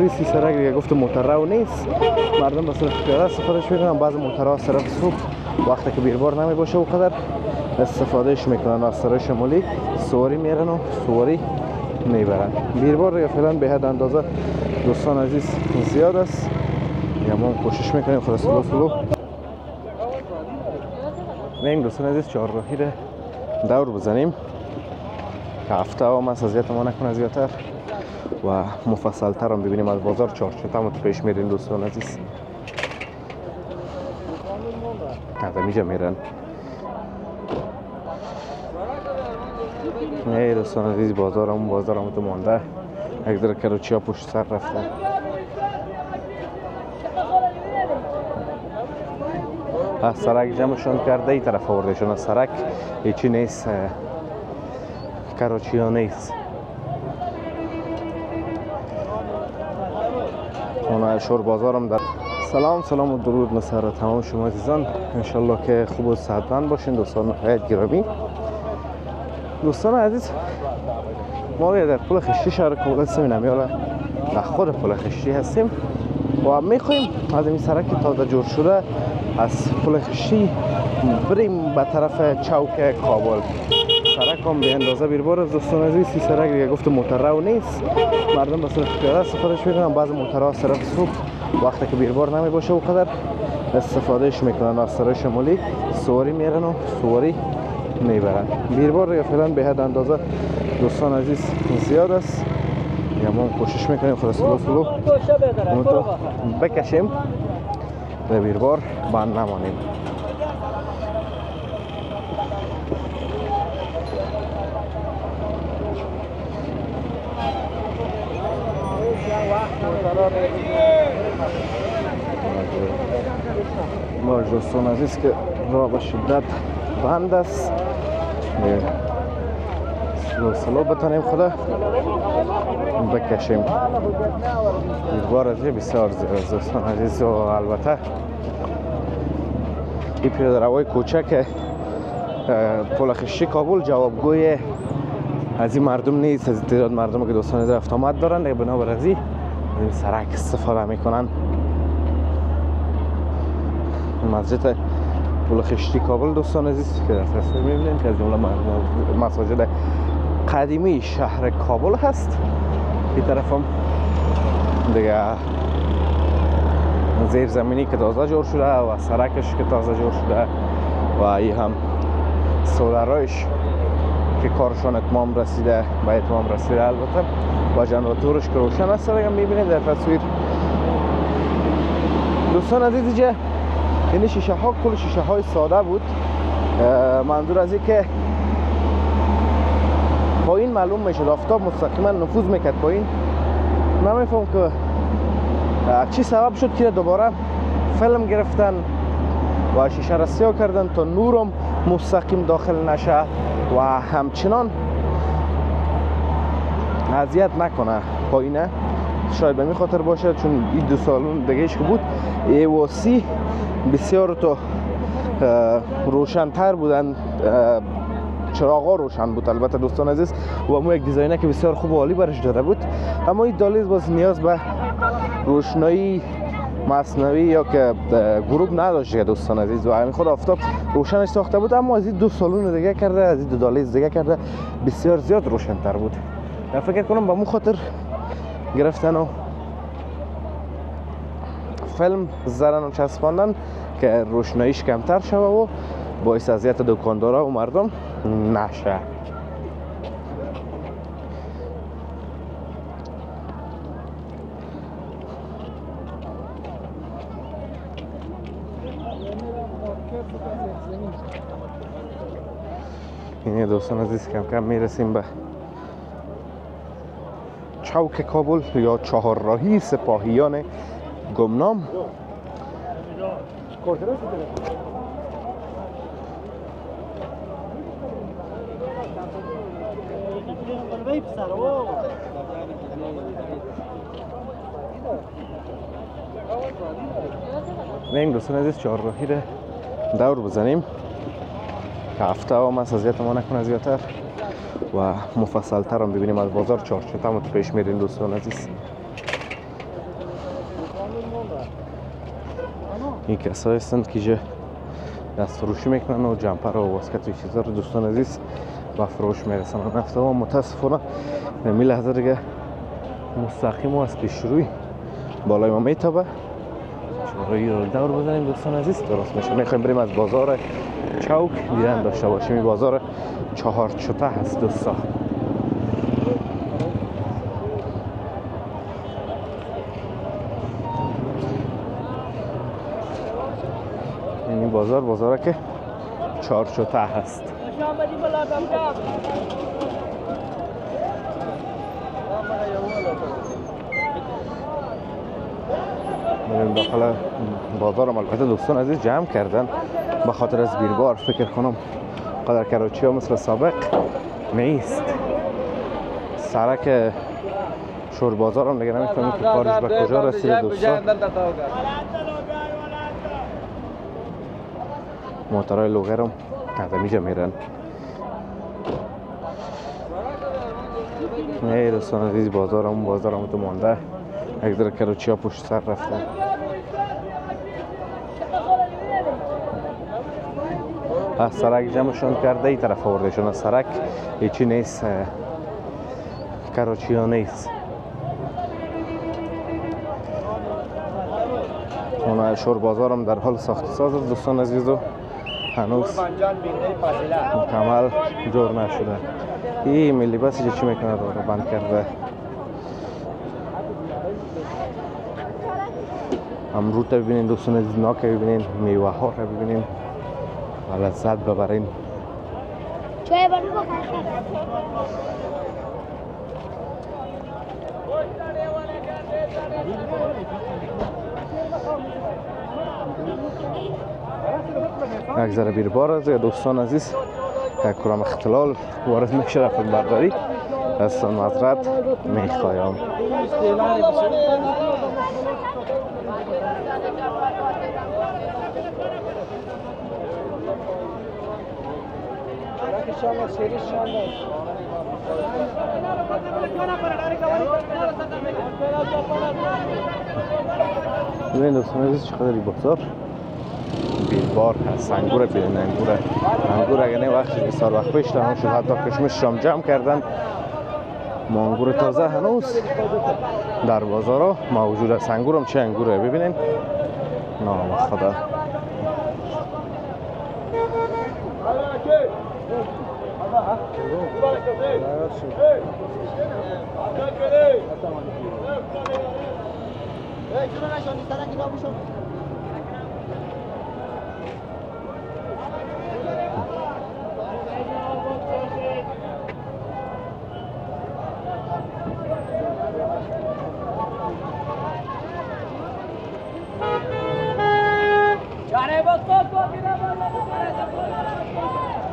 عزیز سی سرک دیگه گفت موتر رو نیست، مردم به صرف پیاده استفادهش میکنن. بعض موترها از طرف صبح وقتی که بیربار نمی باشه و قدر استفادهش میکنن، از سرای شمالی سواری میرن و سواری میبرن. بیربار دیگه فعلا به حد اندازه دوستان عزیز زیاد است، یا ما کوشش میکنیم خود سلو این دوستان عزیز چهارراهی رو دور بزنیم که هفته هم از اذیت ما نکنه زیادتر و مفصل تر هم ببینیم از بازار چهارچوب هم پیش میرین دوستان عزیز. از اینجا میرن ای دوستان عزیز، بازار هم تو مانده، یک ذره کروچی ها پشت سر رفته. از سرک جمعشون کرده ای طرف آوردهشون، از سرک هیچی نیست، کروچی ها نیست. اون شور بازارم در سلام و درود مسر تمام شما عزیزان، انشالله که خوب و صحتمند باشین دوستان گرامی. دوستان عزیز، ما در پل خشتی شهر کابل هستیم، نمیاله در خود پل خشتی هستیم و میخوایم از این سرک تازه جور شده از پل خشتی بریم به طرف چوک کابل. سرک هم به اندازه بیربار از دوستان عزیز سی سرک دیگه گفت موتر رو نیست، مردم به صرف پیاده استفادهش میکنن. بعض موترها از طرف صبح وقتی که بیربار نمی باشه و قدر استفادهش میکنن، از سرای شمالی سواری میرن و سواری میبرن. بیربار دیگه فعلا به حد اندازه دوستان عزیز زیاد است، یا ما کوشش میکنیم خود سلو اونو بکشیم به بیربار بند نمانیم. باش دوستان عزیز که راه به شدت بند است، سلو بتانیم خدا بکشیم. بیربار از بسیار زیاد دوستان عزیز و البته این پیاده روی کوچک پل خشتی کابل جوابگوی از این مردم نیست، از تعداد مردم که دوستان عزیز رفت آمد دارن، دیگه بنابر از این سرک استفاده میکنن. مسجد پل خشتی کابل دوستان عزیز که در تصویر میبینیم که از جمله مساجد قدیمی شهر کابل هست. این طرف هم دیگه زیر زمینی که تازه جور شده و سرکش که تازه جور شده و این هم سولرایش که کارشان اتمام رسیده، به اتمام رسیده البته، و جنراتورش که روشن است دیگه میبینید در تصویر دوستان عزیز. اینجا این شیشه ها کل شیشه های ساده بود، منظور از این که پایین معلوم میشد، آفتاب مستقیما نفوذ میکرد پایین. نمیفهم که چی سبب شد که دوباره فیلم گرفتن و شیشه رسی ها کردن تا نورم مستقیم داخل نشه و همچنان اذیت نکنه پایینه. شاید به می خاطر باشه چون این دو سالون دیگهش که بود ایواسی بسیار تو روشن‌تر بودن، چراغا روشن بود البته دوستان عزیز، و مو یک دیزاینه که بسیار خوب و عالی برش داده بود. اما این دالیز باز نیاز به روشنایی مصنوعی یا که گروب نداشت دوستان عزیز، و همین خود آفتاب روشنش ساخته بود، اما از این دو سالون دیگه کرده، از این دو دالیز دیگه کرده بسیار زیاد روشن‌تر بود. من فکر کنم به مو خاطر گرفتن و فیلم زدن و چسباندن که روشناییش کمتر شوه و باعث اذیت دکاندارا و مردم نشه. این دوستان عزیز کم کم میرسیم به چوک کابل یا چهارراهی سپاهیان گمنام. این دوستان عزیز چهارراهی رو دور بزنیم که هفته هم از اذیت ما نکنه زیادتر و مفصل تر هم ببینیم از بازار چهارچوب هم پیش میرین دوستان عزیز. این کسایی هستند که اینجا دست فروشی میکنن و جمپر و واسکت و چیزا رو دوستان عزیز و فروش میرسن. نفته و متاسفانه نمی لحظه دیگه مستقیم و از پیشروی بالای ما میتابه. چهارایی رو دور بزنیم دوستان عزیز درست میشه. میخوایم بریم از بازار چوک دیدن داشته باشیم. این بازار چهارچوته هست دوستان. این بازار که چهارچوته هست. میریم داخل بازارم. البته دوستان عزیز جمع کردن به خاطر از بیربار. فکر کنم قدر کراچی ها مثل سابق نیست. سرک شور بازارم دیگه نمیفهمیم که کارش به کجا رسیده دوستان. موترهای لوگرم از اینجا میرن. نه دوستان عزیز بازارم تو مانده. یک ذره کراچی ها پشت سر رفتن. از سرک جمعشون کرده ای طرف آوردهشون. از سرک هیچی نیست، کراچی ها نیست. اون شور بازارم در حال ساخت ساز است دوستان عزیز و هنوز مکمل جور نشده. این ملی بس اینجا چی میکنه رو بند کرده. امرود رو ببینین دوستان عزیز، ناک رو ببینین، میوه ها رو ببینین و لذت ببرین. چای برای یک ذره بیربار است دوستان عزیز. یک کرم اختلال وارد میشه در فیلمبرداری. از معذرت میخوایم. ببینید دوستان عزیز چقدر بازار بیربار هست. انگور ببینید، انگور اگه نه وقتش بسیار وقت پیش تمام شد. حتی کشمش هم جمع کردن. ما انگور تازه هنوز در بازار ها موجود است. انگور هم چه انگوره ببینید. نام خدا.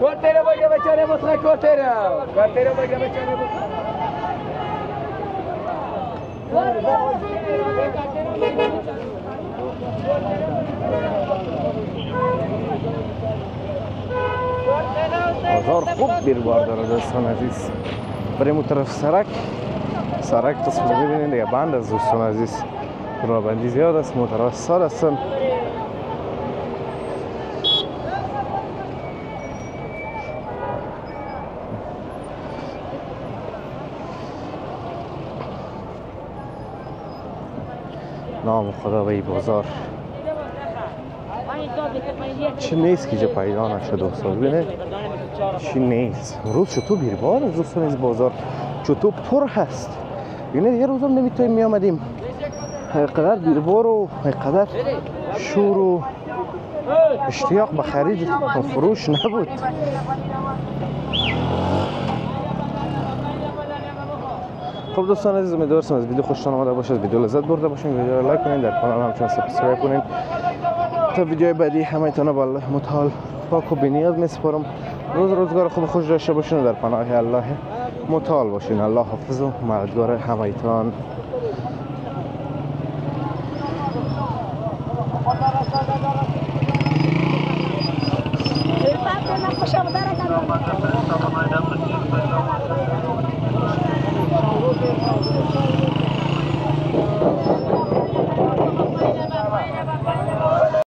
Cortero voy a echar otra cortera. Cortero voy a echar بازار خوب بیربار داره دوستان عزیز. بریم اون طرف سرک تصمیم ببینید دیگه بند از دوستان عزیز. رابندی زیاد است، موترها سال هستن. نام خدا به این بازار چی نیست که اینجا پیدا نشد دوستان. ببینید چی نیست. روز چطور بیربار است دوستان از بازار، چطور پر هست. ببینید یه روزم نمیتونیم میامدیم. اینقدر بیربار و اینقدر شور و اشتیاق به خرید و فروش نبود. خب دوستان عزیز، امیدوارم از ویدیو خوشتون آمده باشه، از ویدیو لذت برده باشین. ویدیو رو لایک کنین، در کانال همچنان سابسکرایب کنین تا ویدیو بعدی همتون با الله متعال پاک و بی‌نیاز میسپارم. روزگار خوب خوش داشته باشین و در پناه الله متعال باشین. الله حافظ و مددگار همتون.